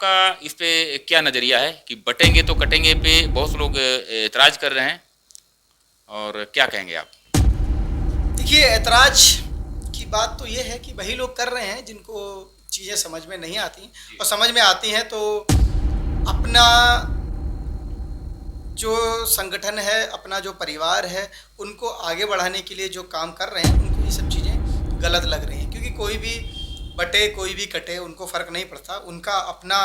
आपका इस पे क्या नज़रिया है कि बटेंगे तो कटेंगे पे बहुत लोग एतराज़ कर रहे हैं, और क्या कहेंगे आप? देखिए, ऐतराज की बात तो ये है कि वही लोग कर रहे हैं जिनको चीज़ें समझ में नहीं आती, और समझ में आती हैं तो अपना जो संगठन है, अपना जो परिवार है, उनको आगे बढ़ाने के लिए जो काम कर रहे हैं, उनको ये सब चीज़ें गलत लग रही हैं। क्योंकि कोई भी बटे कोई भी कटे, उनको फ़र्क नहीं पड़ता। उनका अपना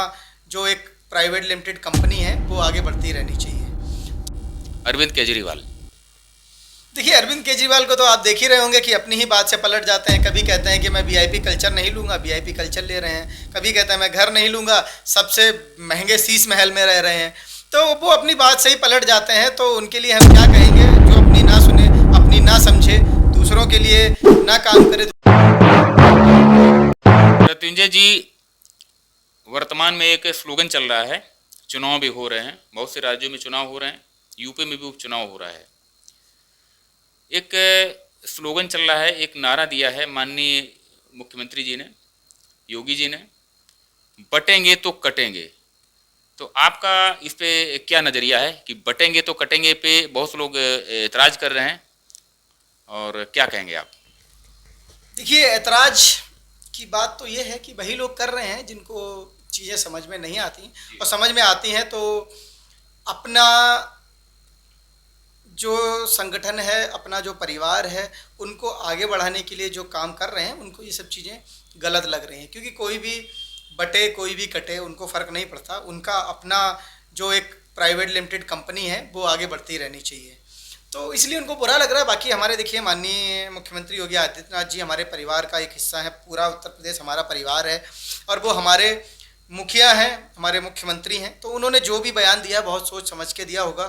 जो एक प्राइवेट लिमिटेड कंपनी है, वो आगे बढ़ती रहनी चाहिए। अरविंद केजरीवाल। देखिए, अरविंद केजरीवाल को तो आप देख ही रहे होंगे कि अपनी ही बात से पलट जाते हैं। कभी कहते हैं कि मैं वीआईपी कल्चर नहीं लूँगा, वीआईपी कल्चर ले रहे हैं। कभी कहते हैं मैं घर नहीं लूँगा, सबसे महंगे शीश महल में रह रहे हैं। तो वो अपनी बात से ही पलट जाते हैं। तो उनके लिए हम क्या कहेंगे? जो अपनी ना सुने, अपनी ना समझे, दूसरों के लिए ना काम करे। मृत्युंजय जी, वर्तमान में एक स्लोगन चल रहा है, चुनाव भी हो रहे हैं, बहुत से राज्यों में चुनाव हो रहे हैं, यूपी में भी उपचुनाव हो रहा है। एक स्लोगन चल रहा है, एक नारा दिया है माननीय मुख्यमंत्री जी ने, योगी जी ने, बटेंगे तो कटेंगे। तो आपका इस पे क्या नज़रिया है कि बटेंगे तो कटेंगे पे बहुत लोग एतराज़ कर रहे हैं, और क्या कहेंगे आप? देखिए, ऐतराज की बात तो ये है कि वही लोग कर रहे हैं जिनको चीज़ें समझ में नहीं आती, और समझ में आती हैं तो अपना जो संगठन है, अपना जो परिवार है, उनको आगे बढ़ाने के लिए जो काम कर रहे हैं, उनको ये सब चीज़ें गलत लग रही हैं। क्योंकि कोई भी बटे कोई भी कटे, उनको फ़र्क नहीं पड़ता। उनका अपना जो एक प्राइवेट लिमिटेड कंपनी है, वो आगे बढ़ती रहनी चाहिए। तो इसलिए उनको बुरा लग रहा है। बाकी हमारे देखिए, माननीय मुख्यमंत्री योगी आदित्यनाथ जी हमारे परिवार का एक हिस्सा है। पूरा उत्तर प्रदेश हमारा परिवार है, और वो हमारे मुखिया हैं, हमारे मुख्यमंत्री हैं। तो उन्होंने जो भी बयान दिया, बहुत सोच समझ के दिया होगा।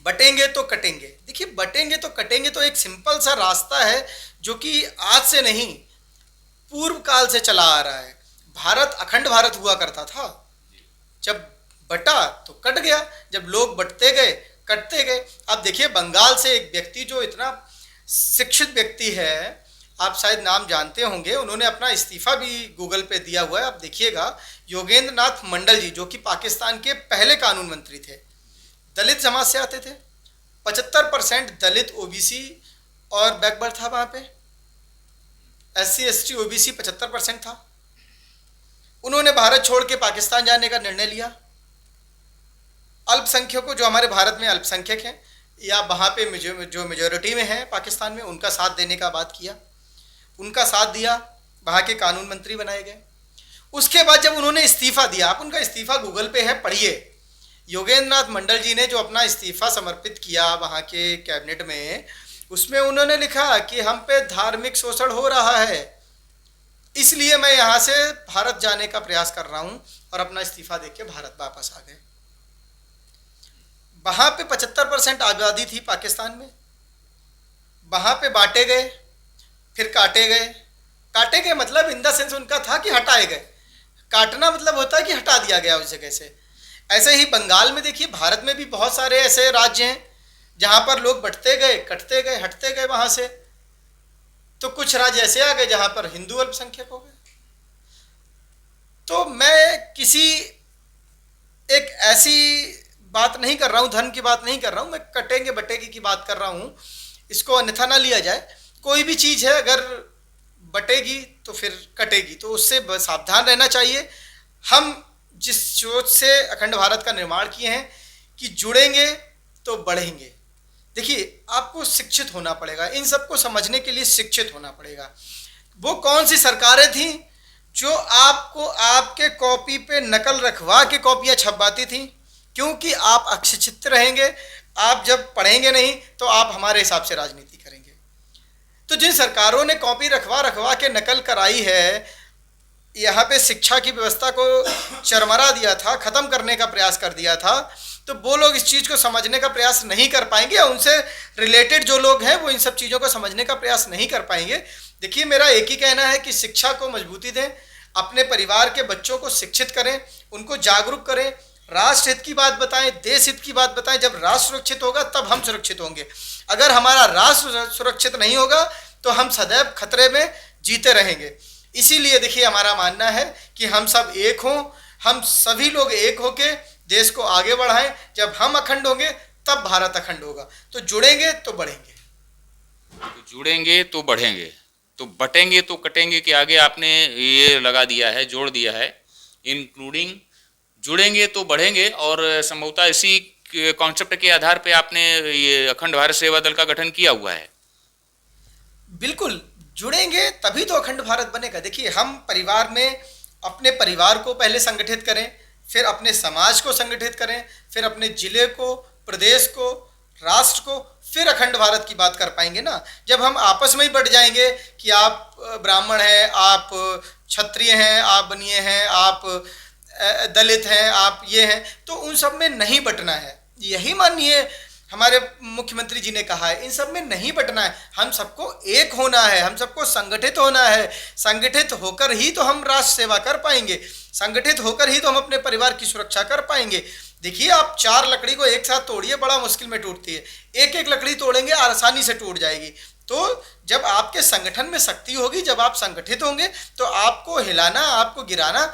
बटेंगे तो कटेंगे, देखिए, बटेंगे तो कटेंगे तो एक सिंपल सा रास्ता है, जो कि आज से नहीं, पूर्व काल से चला आ रहा है। भारत अखंड भारत हुआ करता था। जब बटा तो कट गया, जब लोग बटते गए, कटते गए। अब देखिए, बंगाल से एक व्यक्ति जो इतना शिक्षित व्यक्ति है, आप शायद नाम जानते होंगे, उन्होंने अपना इस्तीफा भी गूगल पे दिया हुआ है। आप देखिएगा, योगेंद्र नाथ मंडल जी, जो कि पाकिस्तान के पहले कानून मंत्री थे, दलित समाज से आते थे। 75% दलित, ओबीसी और बैकवर्ड था वहाँ पे। SC ST OBC 75% था। उन्होंने भारत छोड़ के पाकिस्तान जाने का निर्णय लिया। अल्पसंख्यकों, जो हमारे भारत में अल्पसंख्यक हैं, या वहाँ पे जो मेजोरिटी में हैं पाकिस्तान में, उनका साथ देने का बात किया, उनका साथ दिया, वहाँ के कानून मंत्री बनाए गए। उसके बाद जब उन्होंने इस्तीफा दिया, आप उनका इस्तीफा गूगल पे है, पढ़िए। योगेंद्र नाथ मंडल जी ने जो अपना इस्तीफा समर्पित किया वहाँ के कैबिनेट में, उसमें उन्होंने लिखा कि हम पे धार्मिक शोषण हो रहा है, इसलिए मैं यहाँ से भारत जाने का प्रयास कर रहा हूँ, और अपना इस्तीफा देके भारत वापस आ गए। वहाँ पे 75% आबादी थी पाकिस्तान में, वहाँ पे बांटे गए, फिर काटे गए। काटे गए मतलब इन द सेंस उनका था कि हटाए गए। काटना मतलब होता है कि हटा दिया गया उस जगह से। ऐसे ही बंगाल में देखिए, भारत में भी बहुत सारे ऐसे राज्य हैं जहाँ पर लोग बटते गए, कटते गए, हटते गए वहाँ से। तो कुछ राज्य ऐसे आ गए जहाँ पर हिंदू अल्पसंख्यक हो गए। तो मैं किसी एक ऐसी बात नहीं कर रहा हूँ, धन की बात नहीं कर रहा हूँ, मैं कटेंगे बटेगी की बात कर रहा हूँ। इसको अन्यथा ना लिया जाए। कोई भी चीज़ है, अगर बटेगी तो फिर कटेगी, तो उससे सावधान रहना चाहिए। हम जिस सोच से अखंड भारत का निर्माण किए हैं कि जुड़ेंगे तो बढ़ेंगे। देखिए, आपको शिक्षित होना पड़ेगा, इन सबको समझने के लिए शिक्षित होना पड़ेगा। वो कौन सी सरकारें थीं जो आपको आपके कॉपी पे नकल रखवा के कॉपियाँ छपवाती थीं? क्योंकि आप अशिक्षित रहेंगे, आप जब पढ़ेंगे नहीं तो आप हमारे हिसाब से राजनीति करेंगे। तो जिन सरकारों ने कॉपी रखवा रखवा के नकल कराई है, यहाँ पे शिक्षा की व्यवस्था को चरमरा दिया था, ख़त्म करने का प्रयास कर दिया था, तो वो लोग इस चीज़ को समझने का प्रयास नहीं कर पाएंगे, या उनसे रिलेटेड जो लोग हैं वो इन सब चीज़ों को समझने का प्रयास नहीं कर पाएंगे। देखिए, मेरा एक ही कहना है कि शिक्षा को मजबूती दें, अपने परिवार के बच्चों को शिक्षित करें, उनको जागरूक करें, राष्ट्र हित की बात बताएं, देश हित की बात बताएं। जब राष्ट्र सुरक्षित होगा तब हम सुरक्षित होंगे। अगर हमारा राष्ट्र सुरक्षित नहीं होगा तो हम सदैव खतरे में जीते रहेंगे। इसीलिए देखिए हमारा मानना है कि हम सब एक हों, हम सभी लोग एक होके देश को आगे बढ़ाएं। जब हम अखंड होंगे तब भारत अखंड होगा। तो जुड़ेंगे तो बढ़ेंगे, तो जुड़ेंगे तो बढ़ेंगे, तो बटेंगे तो कटेंगे के आगे आपने ये लगा दिया है, जोड़ दिया है, इंक्लूडिंग जुड़ेंगे तो बढ़ेंगे। और संभवतः इसी कॉन्सेप्ट के आधार पे आपने ये अखंड भारत सेवा दल का गठन किया हुआ है। बिल्कुल, जुड़ेंगे तभी तो अखंड भारत बनेगा। देखिए हम परिवार में अपने परिवार को पहले संगठित करें, फिर अपने समाज को संगठित करें, फिर अपने जिले को, प्रदेश को, राष्ट्र को, फिर अखंड भारत की बात कर पाएंगे ना। जब हम आपस में ही बढ़ जाएंगे कि आप ब्राह्मण हैं, आप क्षत्रिय हैं, आप बनिए हैं, आप दलित हैं, आप ये हैं, तो उन सब में नहीं बटना है। यही माननीय हमारे मुख्यमंत्री जी ने कहा है, इन सब में नहीं बटना है। हम सबको एक होना है, हम सबको संगठित होना है। संगठित होकर ही तो हम राष्ट्र सेवा कर पाएंगे, संगठित होकर ही तो हम अपने परिवार की सुरक्षा कर पाएंगे। देखिए आप 4 लकड़ी को एक साथ तोड़िए, बड़ा मुश्किल में टूटती है। एक एक लकड़ी तोड़ेंगे आसानी से टूट जाएगी। तो जब आपके संगठन में शक्ति होगी, जब आप संगठित होंगे, तो आपको हिलाना, आपको गिराना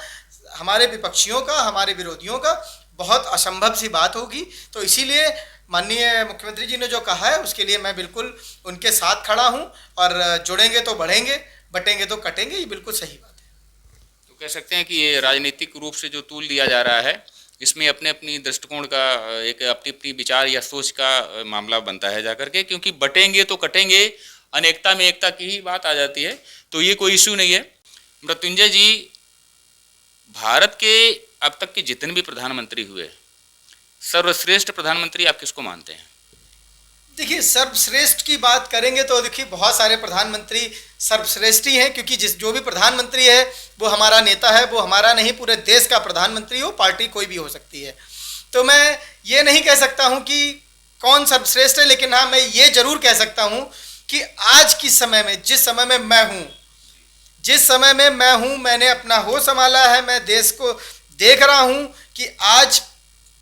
हमारे विपक्षियों का, हमारे विरोधियों का बहुत असंभव सी बात होगी। तो इसीलिए माननीय मुख्यमंत्री जी ने जो कहा है उसके लिए मैं बिल्कुल उनके साथ खड़ा हूं। और जुड़ेंगे तो बढ़ेंगे, बटेंगे तो कटेंगे, ये बिल्कुल सही बात है। तो कह सकते हैं कि ये राजनीतिक रूप से जो तूल दिया जा रहा है, इसमें अपने अपनी दृष्टिकोण का एक अपनी अपनी विचार या सोच का मामला बनता है जाकर के, क्योंकि बटेंगे तो कटेंगे, अनेकता में एकता की ही बात आ जाती है। तो ये कोई इश्यू नहीं है। मृत्युंजय जी, भारत के अब तक के जितने भी प्रधानमंत्री हुए, सर्वश्रेष्ठ प्रधानमंत्री आप किसको मानते हैं? देखिए सर्वश्रेष्ठ की बात करेंगे तो देखिए बहुत सारे प्रधानमंत्री सर्वश्रेष्ठ ही हैं, क्योंकि जो भी प्रधानमंत्री है वो हमारा नेता है, वो हमारा नहीं पूरे देश का प्रधानमंत्री हो, पार्टी कोई भी हो सकती है। तो मैं ये नहीं कह सकता हूँ कि कौन सर्वश्रेष्ठ है, लेकिन हाँ मैं ये जरूर कह सकता हूँ कि आज के समय में, जिस समय में मैं हूँ, जिस समय में मैं हूँ, मैंने अपना होश संभाला है, मैं देश को देख रहा हूँ कि आज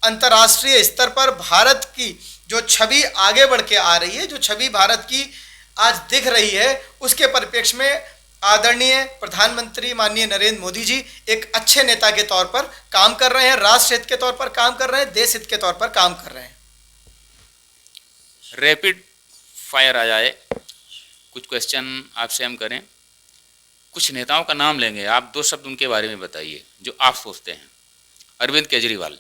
अंतर्राष्ट्रीय स्तर पर भारत की जो छवि आगे बढ़ के आ रही है, जो छवि भारत की आज दिख रही है, उसके परिप्रेक्ष्य में आदरणीय प्रधानमंत्री माननीय नरेंद्र मोदी जी एक अच्छे नेता के तौर पर काम कर रहे हैं, राष्ट्र हित के तौर पर काम कर रहे हैं, देश हित के तौर पर काम कर रहे हैं। रैपिड फायर आ जाए, कुछ क्वेश्चन आपसे हम करें, कुछ नेताओं का नाम लेंगे, आप 2 शब्द उनके बारे में बताइए जो आप सोचते हैं। अरविंद केजरीवाल।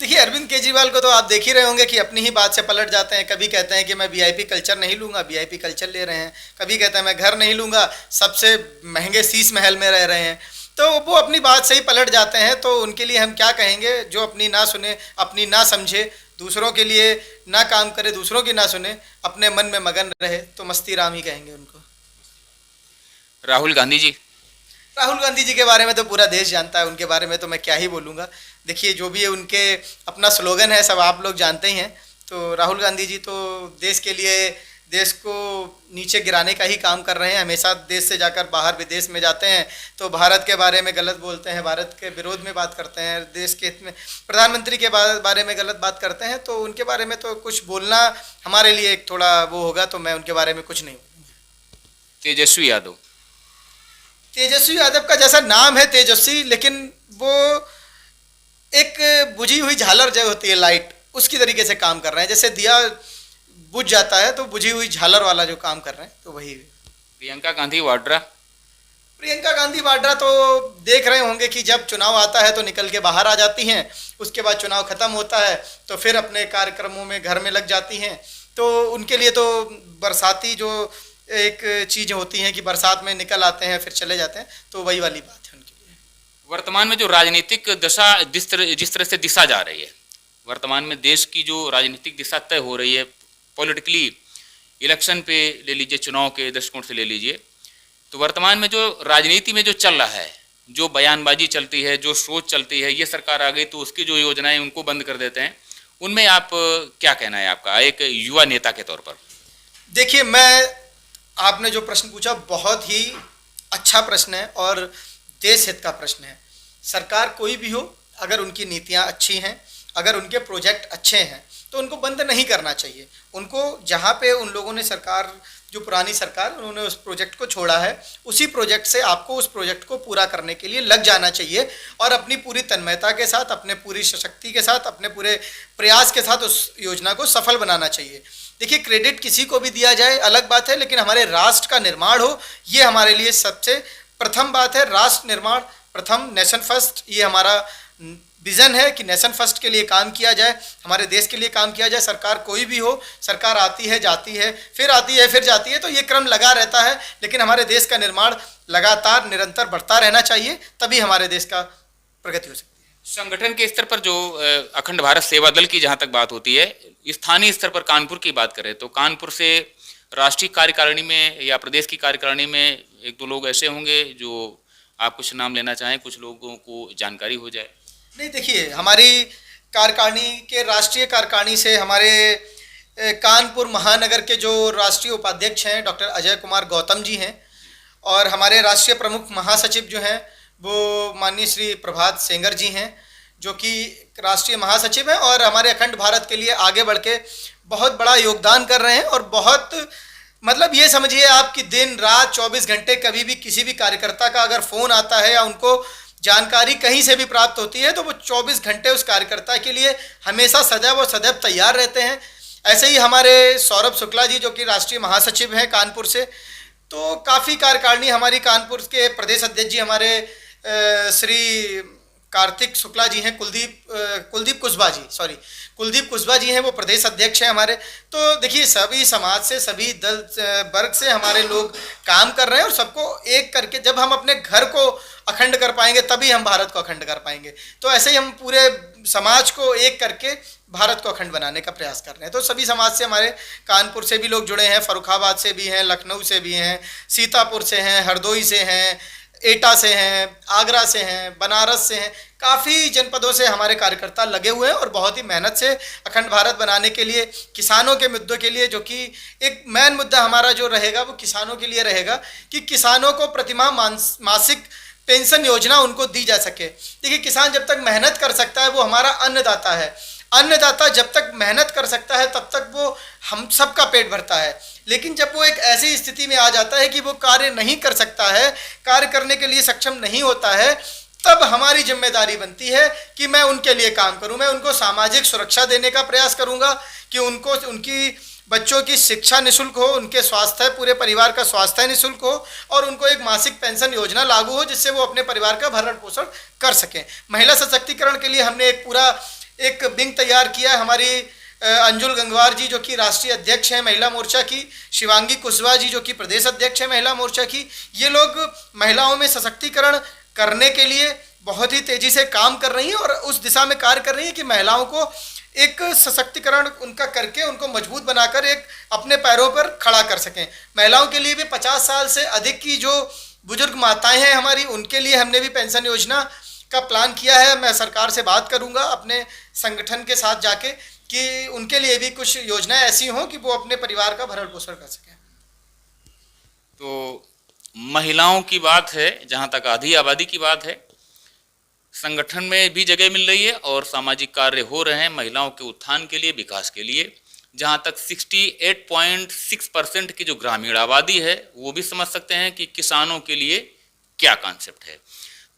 देखिए अरविंद केजरीवाल को तो आप देख ही रहे होंगे कि अपनी ही बात से पलट जाते हैं। कभी कहते हैं कि मैं वीआईपी कल्चर नहीं लूँगा, वीआईपी कल्चर ले रहे हैं। कभी कहते हैं मैं घर नहीं लूँगा, सबसे महंगे शीश महल में रह रहे हैं। तो वो अपनी बात से ही पलट जाते हैं। तो उनके लिए हम क्या कहेंगे? जो अपनी ना सुने, अपनी ना समझे, दूसरों के लिए ना काम करे, दूसरों की ना सुने, अपने मन में मगन रहे, तो मस्ती राम ही कहेंगे उनको। राहुल गांधी जी। राहुल गांधी जी के बारे में तो पूरा देश जानता है, उनके बारे में तो मैं क्या ही बोलूँगा। देखिए जो भी है उनके अपना स्लोगन है, सब आप लोग जानते ही हैं। तो राहुल गांधी जी तो देश के लिए, देश को नीचे गिराने का ही काम कर रहे हैं। हमेशा देश से जाकर बाहर विदेश में जाते हैं तो भारत के बारे में गलत बोलते हैं, भारत के विरोध में बात करते हैं, देश के हित में प्रधानमंत्री के बारे में गलत बात करते हैं। तो उनके बारे में तो कुछ बोलना हमारे लिए एक थोड़ा वो होगा, तो मैं उनके बारे में कुछ नहीं बोलूँगा। तेजस्वी यादव। तेजस्वी यादव का जैसा नाम है तेजस्वी, लेकिन वो एक बुझी हुई झालर जो होती है लाइट, उसकी तरीके से काम कर रहे हैं। जैसे दिया बुझ जाता है तो बुझी हुई झालर वाला जो काम कर रहे हैं, तो वही। प्रियंका गांधी वाड्रा। प्रियंका गांधी वाड्रा तो देख रहे होंगे कि जब चुनाव आता है तो निकल के बाहर आ जाती हैं, उसके बाद चुनाव खत्म होता है तो फिर अपने कार्यक्रमों में घर में लग जाती हैं। तो उनके लिए तो बरसाती जो एक चीज़ होती है कि बरसात में निकल आते हैं फिर चले जाते हैं, तो वही वाली बात है उनके लिए। वर्तमान में जो राजनीतिक दशा जिस तरह से दिशा जा रही है, वर्तमान में देश की जो राजनीतिक दिशा तय हो रही है पॉलिटिकली, इलेक्शन पे ले लीजिए, चुनाव के दृष्टिकोण से ले लीजिए, तो वर्तमान में जो राजनीति में जो चल रहा है, जो बयानबाजी चलती है, जो सोच चलती है, ये सरकार आ गई तो उसकी जो योजनाएं उनको बंद कर देते हैं, उनमें आप क्या कहना है आपका एक युवा नेता के तौर पर? देखिए आपने जो प्रश्न पूछा बहुत ही अच्छा प्रश्न है और देश हित का प्रश्न है। सरकार कोई भी हो, अगर उनकी नीतियां अच्छी हैं, अगर उनके प्रोजेक्ट अच्छे हैं, तो उनको बंद नहीं करना चाहिए। उनको जहाँ पे उन लोगों ने सरकार, जो पुरानी सरकार, उन्होंने उस प्रोजेक्ट को छोड़ा है, उसी प्रोजेक्ट से आपको उस प्रोजेक्ट को पूरा करने के लिए लग जाना चाहिए और अपनी पूरी तन्मयता के साथ, अपने पूरी शक्ति के साथ, अपने पूरे प्रयास के साथ उस योजना को सफल बनाना चाहिए। देखिए, क्रेडिट किसी को भी दिया जाए अलग बात है, लेकिन हमारे राष्ट्र का निर्माण हो, ये हमारे लिए सबसे प्रथम बात है। राष्ट्र निर्माण प्रथम, नेशन फर्स्ट, ये हमारा विज़न है कि नेशन फर्स्ट के लिए काम किया जाए, हमारे देश के लिए काम किया जाए। सरकार कोई भी हो, सरकार आती है, जाती है, फिर आती है, फिर जाती है, तो ये क्रम लगा रहता है, लेकिन हमारे देश का निर्माण लगातार निरंतर बढ़ता रहना चाहिए, तभी हमारे देश का प्रगति हो सकती है। संगठन के स्तर पर जो अखंड भारत सेवा दल की जहाँ तक बात होती है, स्थानीय स्तर पर कानपुर की बात करें तो कानपुर से राष्ट्रीय कार्यकारिणी में या प्रदेश की कार्यकारिणी में एक दो लोग ऐसे होंगे जो आप कुछ नाम लेना चाहें, कुछ लोगों को जानकारी हो जाए। नहीं, देखिए, हमारी कार्यकारिणी के, राष्ट्रीय कार्यकारिणी से हमारे कानपुर महानगर के जो राष्ट्रीय उपाध्यक्ष हैं डॉक्टर अजय कुमार गौतम जी हैं, और हमारे राष्ट्रीय प्रमुख महासचिव जो हैं वो माननीय श्री प्रभात सेंगर जी हैं, जो कि राष्ट्रीय महासचिव हैं और हमारे अखंड भारत के लिए आगे बढ़ के बहुत बड़ा योगदान कर रहे हैं। और बहुत, मतलब ये समझिए आप कि दिन रात 24 घंटे कभी भी किसी भी कार्यकर्ता का अगर फ़ोन आता है या उनको जानकारी कहीं से भी प्राप्त होती है तो वो 24 घंटे उस कार्यकर्ता के लिए हमेशा सदैव और सदैव तैयार रहते हैं। ऐसे ही हमारे सौरभ शुक्ला जी, जो कि राष्ट्रीय महासचिव हैं कानपुर से, तो काफ़ी कार्यकारिणी हमारी कानपुर के प्रदेश अध्यक्ष जी हमारे श्री कार्तिक शुक्ला जी हैं, कुलदीप कुशवाहा जी हैं, वो प्रदेश अध्यक्ष हैं हमारे। तो देखिए, सभी समाज से, सभी दल वर्ग से हमारे लोग काम कर रहे हैं और सबको एक करके जब हम अपने घर को अखंड कर पाएंगे तभी हम भारत को अखंड कर पाएंगे। तो ऐसे ही हम पूरे समाज को एक करके भारत को अखंड बनाने का प्रयास कर रहे हैं। तो सभी समाज से, हमारे कानपुर से भी लोग जुड़े हैं, फर्रुखाबाद से भी हैं, लखनऊ से भी हैं, सीतापुर से हैं, हरदोई से हैं, एटा से हैं, आगरा से हैं, बनारस से हैं, काफ़ी जनपदों से हमारे कार्यकर्ता लगे हुए हैं और बहुत ही मेहनत से अखंड भारत बनाने के लिए, किसानों के मुद्दों के लिए, जो कि एक मेन मुद्दा हमारा जो रहेगा वो किसानों के लिए रहेगा कि किसानों को प्रतिमाह मासिक पेंशन योजना उनको दी जा सके। देखिए, किसान जब तक मेहनत कर सकता है वो हमारा अन्नदाता है। अन्नदाता जब तक मेहनत कर सकता है तब तक वो हम सबका पेट भरता है, लेकिन जब वो एक ऐसी स्थिति में आ जाता है कि वो कार्य नहीं कर सकता है, कार्य करने के लिए सक्षम नहीं होता है, तब हमारी जिम्मेदारी बनती है कि मैं उनके लिए काम करूं। मैं उनको सामाजिक सुरक्षा देने का प्रयास करूंगा कि उनको, उनकी बच्चों की शिक्षा निःशुल्क हो, उनके स्वास्थ्य, पूरे परिवार का स्वास्थ्य निःशुल्क हो और उनको एक मासिक पेंशन योजना लागू हो जिससे वो अपने परिवार का भरण पोषण कर सकें। महिला सशक्तिकरण के लिए हमने एक विंग तैयार किया है। हमारी अंजुल गंगवार जी, जो कि राष्ट्रीय अध्यक्ष हैं महिला मोर्चा की, शिवांगी कुशवाहा जी, जो कि प्रदेश अध्यक्ष हैं महिला मोर्चा की, ये लोग महिलाओं में सशक्तिकरण करने के लिए बहुत ही तेज़ी से काम कर रही हैं और उस दिशा में कार्य कर रही हैं कि महिलाओं को एक सशक्तिकरण उनका करके उनको मजबूत बनाकर एक अपने पैरों पर खड़ा कर सकें। महिलाओं के लिए भी 50 साल से अधिक की जो बुजुर्ग माताएं हैं हमारी, उनके लिए हमने भी पेंशन योजना का प्लान किया है। मैं सरकार से बात करूंगा अपने संगठन के साथ जाके कि उनके लिए भी कुछ योजनाएं ऐसी हों कि वो अपने परिवार का भरण पोषण कर सकें। तो महिलाओं की बात है, जहाँ तक आधी आबादी की बात है, संगठन में भी जगह मिल रही है और सामाजिक कार्य हो रहे हैं महिलाओं के उत्थान के लिए, विकास के लिए। जहाँ तक 68.6% की जो ग्रामीण आबादी है वो भी समझ सकते हैं कि किसानों के लिए क्या कॉन्सेप्ट है।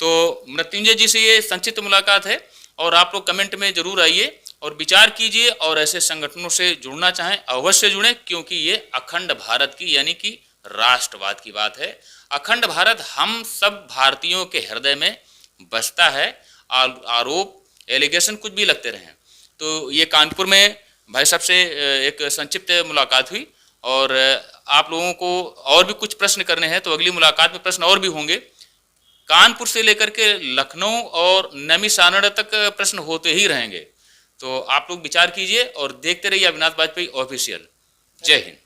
तो मृत्युंजय जी से ये संक्षिप्त मुलाकात है और आप लोग कमेंट में जरूर आइए और विचार कीजिए और ऐसे संगठनों से जुड़ना चाहें अवश्य जुड़ें, क्योंकि ये अखंड भारत की यानी कि राष्ट्रवाद की बात है। अखंड भारत हम सब भारतीयों के हृदय में बसता है। आरोप, एलिगेशन कुछ भी लगते रहे। तो ये कानपुर में भाई साहब से एक संक्षिप्त मुलाकात हुई और आप लोगों को और भी कुछ प्रश्न करने हैं तो अगली मुलाकात में प्रश्न और भी होंगे। कानपुर से लेकर के लखनऊ और नैमिषारण्य तक प्रश्न होते ही रहेंगे। तो आप लोग विचार कीजिए और देखते रहिए अविनाश वाजपेयी ऑफिशियल। जय हिंद।